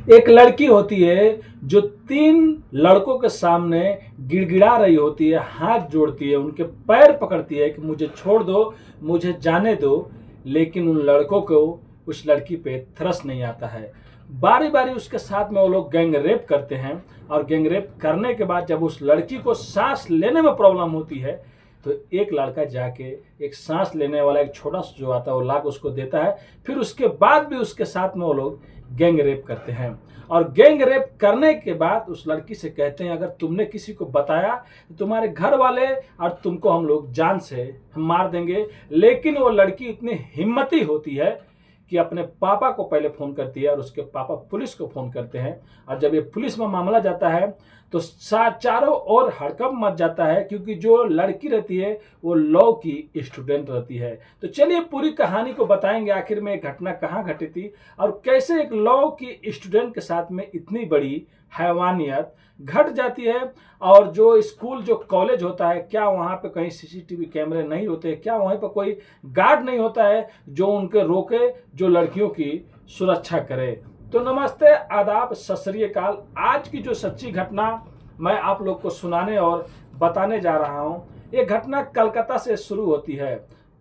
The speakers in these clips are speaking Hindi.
एक लड़की होती है जो 3 लड़कों के सामने गिड़गिड़ा रही होती है, हाथ जोड़ती है, उनके पैर पकड़ती है कि मुझे छोड़ दो, मुझे जाने दो, लेकिन उन लड़कों को उस लड़की पे तरस नहीं आता है। बारी बारी उसके साथ में वो लोग गैंग रेप करते हैं और गैंग रेप करने के बाद जब उस लड़की को सांस लेने में प्रॉब्लम होती है तो एक लड़का जाके एक सांस लेने वाला एक छोटा सा जो आता है वो लाख उसको देता है। फिर उसके बाद भी उसके साथ में वो लोग गैंग रेप करते हैं और गैंग रेप करने के बाद उस लड़की से कहते हैं अगर तुमने किसी को बताया तो तुम्हारे घर वाले और तुमको हम लोग जान से हम मार देंगे। लेकिन वो लड़की इतनी हिम्मती होती है कि अपने पापा को पहले फ़ोन करती है और उसके पापा पुलिस को फ़ोन करते हैं। और जब ये पुलिस में मामला जाता है तो चारों ओर हड़कंप मच जाता है, क्योंकि जो लड़की रहती है वो लॉ की स्टूडेंट रहती है। तो चलिए पूरी कहानी को बताएंगे, आखिर में घटना कहाँ घटी थी और कैसे एक लॉ की स्टूडेंट के साथ में इतनी बड़ी हैवानियत घट जाती है। और जो स्कूल जो कॉलेज होता है, क्या वहाँ पे कहीं सीसीटीवी कैमरे नहीं होते, क्या वहीं पर कोई गार्ड नहीं होता है जो उनके रोके, जो लड़कियों की सुरक्षा करे। तो नमस्ते, आदाब, सत श्री अकाल। आज की जो सच्ची घटना मैं आप लोग को सुनाने और बताने जा रहा हूँ, ये घटना कलकत्ता से शुरू होती है।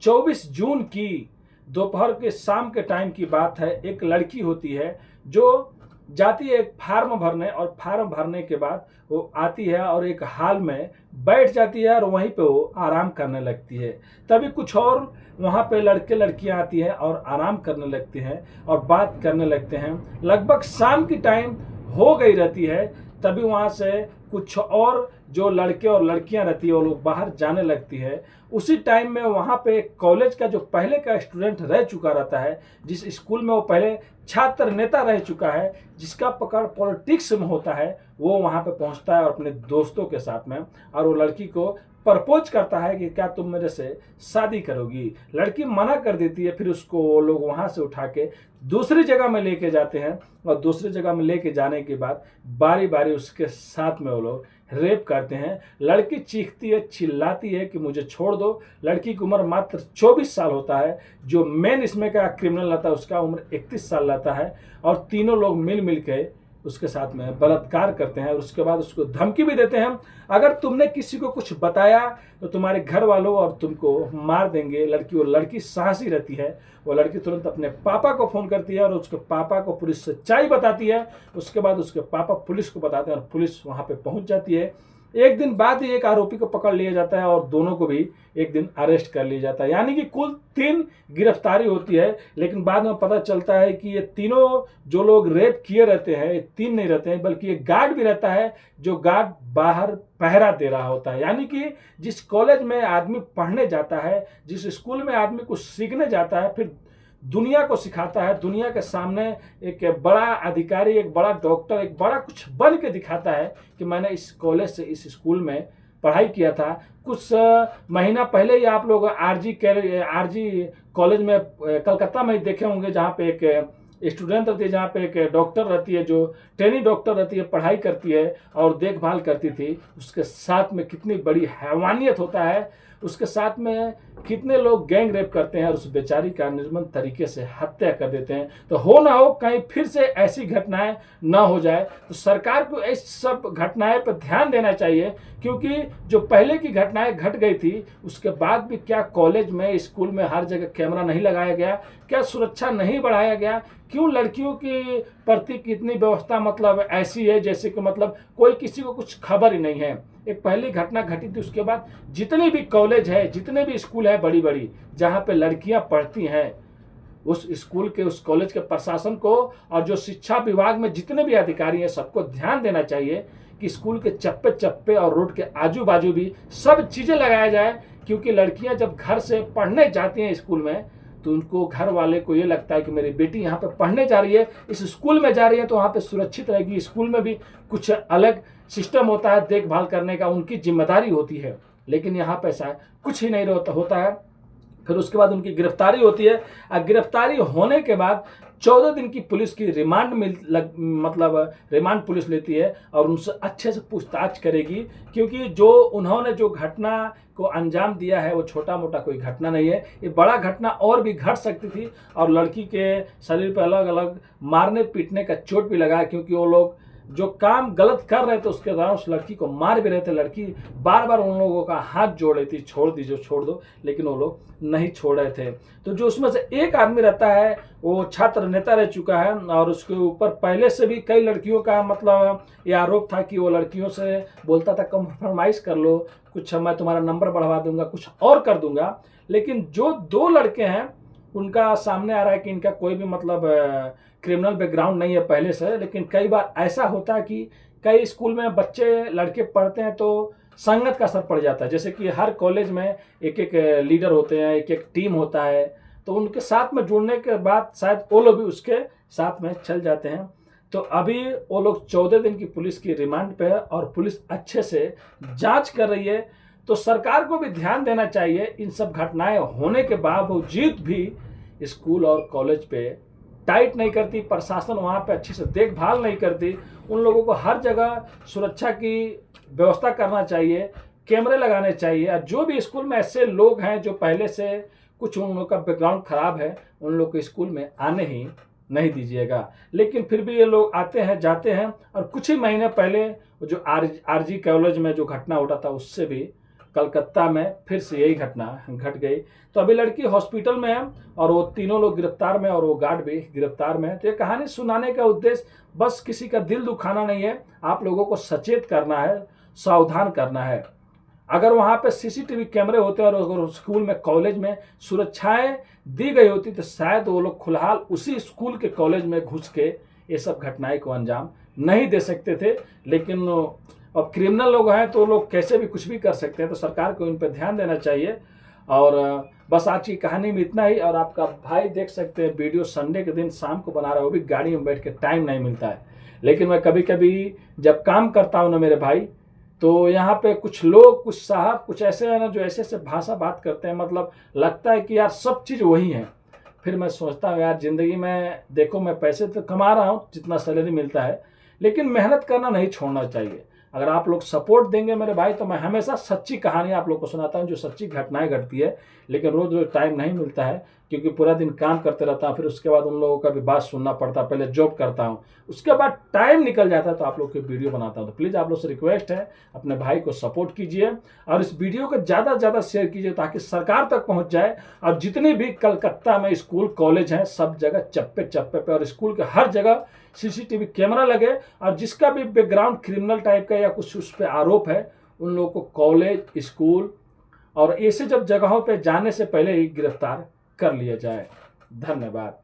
24 जून की दोपहर के शाम के टाइम की बात है। एक लड़की होती है जो जाती है एक फार्म भरने और फार्म भरने के बाद वो आती है और एक हॉल में बैठ जाती है और वहीं पे वो आराम करने लगती है। तभी कुछ और वहाँ पे लड़के लड़कियाँ आती हैं और आराम करने लगते हैं और बात करने लगते हैं। लगभग शाम की टाइम हो गई रहती है। तभी वहाँ से कुछ और जो लड़के और लड़कियां रहती है वो लोग बाहर जाने लगती है। उसी टाइम में वहाँ पे कॉलेज का जो पहले का स्टूडेंट रह चुका रहता है, जिस स्कूल में वो पहले छात्र नेता रह चुका है, जिसका पकड़ पॉलिटिक्स में होता है, वो वहाँ पे पहुँचता है और अपने दोस्तों के साथ में, और वो लड़की को प्रपोज करता है कि क्या तुम मेरे से शादी करोगी। लड़की मना कर देती है। फिर उसको वो लोग वहाँ से उठा के दूसरी जगह में लेके जाते हैं और दूसरी जगह में लेके जाने के बाद बारी बारी उसके साथ में वो लोग रेप करते हैं। लड़की चीखती है, चिल्लाती है कि मुझे छोड़ दो। लड़की की उम्र मात्र 24 साल होता है। जो मेन इसमें का क्रिमिनल रहता है उसका उम्र 31 साल रहता है। और तीनों लोग मिल के उसके साथ में बलात्कार करते हैं और उसके बाद उसको धमकी भी देते हैं, अगर तुमने किसी को कुछ बताया तो तुम्हारे घर वालों और तुमको मार देंगे। वो लड़की साहसी रहती है। वो लड़की तुरंत अपने पापा को फ़ोन करती है और उसके पापा को पूरी सच्चाई बताती है। उसके बाद उसके पापा पुलिस को बताते हैं और पुलिस वहाँ पे पहुँच जाती है। एक दिन बाद ही एक आरोपी को पकड़ लिया जाता है और दोनों को भी एक दिन अरेस्ट कर लिया जाता है। यानी कि कुल 3 गिरफ्तारी होती है। लेकिन बाद में पता चलता है कि ये तीनों जो लोग रेप किए रहते हैं, ये 3 नहीं रहते हैं, बल्कि एक गार्ड भी रहता है जो गार्ड बाहर पहरा दे रहा होता है। यानी कि जिस कॉलेज में आदमी पढ़ने जाता है, जिस स्कूल में आदमी कुछ सीखने जाता है, फिर दुनिया को सिखाता है, दुनिया के सामने एक बड़ा अधिकारी, एक बड़ा डॉक्टर, एक बड़ा कुछ बन के दिखाता है कि मैंने इस कॉलेज से, इस स्कूल में पढ़ाई किया था। कुछ महीना पहले ही आप लोग आरजी कॉलेज में कलकत्ता में देखे होंगे, जहाँ पे एक स्टूडेंट रहती है, जहाँ पे एक डॉक्टर रहती है जो ट्रेनी डॉक्टर रहती है, पढ़ाई करती है और देखभाल करती थी। उसके साथ में कितनी बड़ी हैवानियत होता है, उसके साथ में कितने लोग गैंग रेप करते हैं और उस बेचारी का निर्मम तरीके से हत्या कर देते हैं। तो हो ना हो कहीं फिर से ऐसी घटनाएं ना हो जाए, तो सरकार को इस सब घटनाएं पर ध्यान देना चाहिए। क्योंकि जो पहले की घटनाएं घट गई थी उसके बाद भी क्या कॉलेज में, स्कूल में हर जगह कैमरा नहीं लगाया गया? क्या सुरक्षा नहीं बढ़ाया गया? क्यों लड़कियों की प्रति कितनी व्यवस्था मतलब ऐसी है जैसे कि मतलब कोई किसी को कुछ खबर ही नहीं है? एक पहली घटना घटी थी, उसके बाद जितने भी कॉलेज है, जितने भी स्कूल है बड़ी बड़ी जहाँ पे लड़कियां पढ़ती हैं, उस स्कूल के, उस कॉलेज के प्रशासन को और जो शिक्षा विभाग में जितने भी अधिकारी हैं सबको ध्यान देना चाहिए कि स्कूल के चप्पे चप्पे और रोड के आजू बाजू भी सब चीज़ें लगाया जाए। क्योंकि लड़कियां जब घर से पढ़ने जाती हैं स्कूल में तो उनको, घर वाले को ये लगता है कि मेरी बेटी यहाँ पे पढ़ने जा रही है, इस स्कूल में जा रही है तो वहाँ पे सुरक्षित रहेगी। स्कूल में भी कुछ अलग सिस्टम होता है देखभाल करने का, उनकी जिम्मेदारी होती है। लेकिन यहाँ पे ऐसा कुछ ही नहीं होता है। फिर उसके बाद उनकी गिरफ्तारी होती है और गिरफ्तारी होने के बाद 14 दिन की पुलिस की रिमांड मतलब रिमांड पुलिस लेती है और उनसे अच्छे से पूछताछ करेगी, क्योंकि जो उन्होंने जो घटना को अंजाम दिया है वो छोटा मोटा कोई घटना नहीं है, ये बड़ा घटना और भी घट सकती थी। और लड़की के शरीर पर अलग अलग मारने पीटने का चोट भी लगा, क्योंकि वो लोग जो काम गलत कर रहे थे उसके दौरान उस लड़की को मार भी रहे थे। लड़की बार बार उन लोगों का हाथ जोड़ रही थी, छोड़ दीजिए छोड़ दो, लेकिन वो लोग नहीं छोड़ रहे थे। तो जो उसमें से एक आदमी रहता है वो छात्र नेता रह चुका है और उसके ऊपर पहले से भी कई लड़कियों का मतलब ये आरोप था कि वो लड़कियों से बोलता था कम्प्रोमाइज कर लो, कुछ मैं तुम्हारा नंबर बढ़वा दूंगा, कुछ और कर दूंगा। लेकिन जो 2 लड़के हैं उनका सामने आ रहा है कि इनका कोई भी मतलब क्रिमिनल बैकग्राउंड नहीं है पहले से। लेकिन कई बार ऐसा होता है कि कई स्कूल में बच्चे लड़के पढ़ते हैं तो संगत का असर पड़ जाता है। जैसे कि हर कॉलेज में एक एक लीडर होते हैं, एक एक टीम होता है, तो उनके साथ में जुड़ने के बाद शायद वो लोग भी उसके साथ में चल जाते हैं। तो अभी वो लोग 14 दिन की पुलिस की रिमांड पे है और पुलिस अच्छे से जांच कर रही है। तो सरकार को भी ध्यान देना चाहिए, इन सब घटनाएं होने के बावजूद भी स्कूल और कॉलेज पे टाइट नहीं करती, प्रशासन वहाँ पे अच्छी से देखभाल नहीं करती। उन लोगों को हर जगह सुरक्षा की व्यवस्था करना चाहिए, कैमरे लगाने चाहिए। और जो भी स्कूल में ऐसे लोग हैं जो पहले से कुछ उन लोगों का बैकग्राउंड खराब है, उन लोग को स्कूल में आने ही नहीं दीजिएगा। लेकिन फिर भी ये लोग आते हैं जाते हैं। और कुछ ही महीने पहले जो आरजी कॉलेज में जो घटना उठा था उससे भी कलकत्ता में फिर से यही घटना घट गई। तो अभी लड़की हॉस्पिटल में है और वो तीनों लोग गिरफ्तार में और वो गार्ड भी गिरफ्तार में है। तो ये कहानी सुनाने का उद्देश्य बस किसी का दिल दुखाना नहीं है, आप लोगों को सचेत करना है, सावधान करना है। अगर वहाँ पे सीसीटीवी कैमरे होते और अगर स्कूल में कॉलेज में सुरक्षाएं दी गई होती तो शायद वो लोग खुलहाल उसी स्कूल के कॉलेज में घुस के ये सब घटनाएं को अंजाम नहीं दे सकते थे। लेकिन अब क्रिमिनल लोग हैं तो लोग कैसे भी कुछ भी कर सकते हैं, तो सरकार को इन पर ध्यान देना चाहिए। और बस आज की कहानी में इतना ही। और आपका भाई देख सकते हैं वीडियो संडे के दिन शाम को बना रहा है, वो भी गाड़ी में बैठ के, टाइम नहीं मिलता है। लेकिन मैं कभी कभी जब काम करता हूँ ना मेरे भाई, तो यहाँ पे कुछ लोग, कुछ साहब, कुछ ऐसे हैं ना जो ऐसे ऐसे भाषा बात करते हैं, मतलब लगता है कि यार सब चीज़ वही है। फिर मैं सोचता हूँ यार ज़िंदगी में देखो मैं पैसे तो कमा रहा हूँ जितना सैलरी मिलता है, लेकिन मेहनत करना नहीं छोड़ना चाहिए। अगर आप लोग सपोर्ट देंगे मेरे भाई तो मैं हमेशा सच्ची कहानी आप लोग को सुनाता हूँ, जो सच्ची घटनाएं घटती है। लेकिन रोज़ रोज़ टाइम नहीं मिलता है क्योंकि पूरा दिन काम करते रहता हूँ, फिर उसके बाद उन लोगों का भी बात सुनना पड़ता है। पहले जॉब करता हूँ, उसके बाद टाइम निकल जाता है तो आप लोग की वीडियो बनाता हूँ। तो प्लीज़ आप लोग से रिक्वेस्ट है, अपने भाई को सपोर्ट कीजिए और इस वीडियो को ज़्यादा से ज़्यादा शेयर कीजिए ताकि सरकार तक पहुँच जाए। और जितने भी कलकत्ता में स्कूल कॉलेज हैं सब जगह चप्पे चप्पे पे और स्कूल के हर जगह सीसीटीवी कैमरा लगे। और जिसका भी बैकग्राउंड क्रिमिनल टाइप का या कुछ उस पर आरोप है, उन लोगों को कॉलेज, स्कूल और ऐसे जब जगहों पे जाने से पहले ही गिरफ्तार कर लिया जाए। धन्यवाद।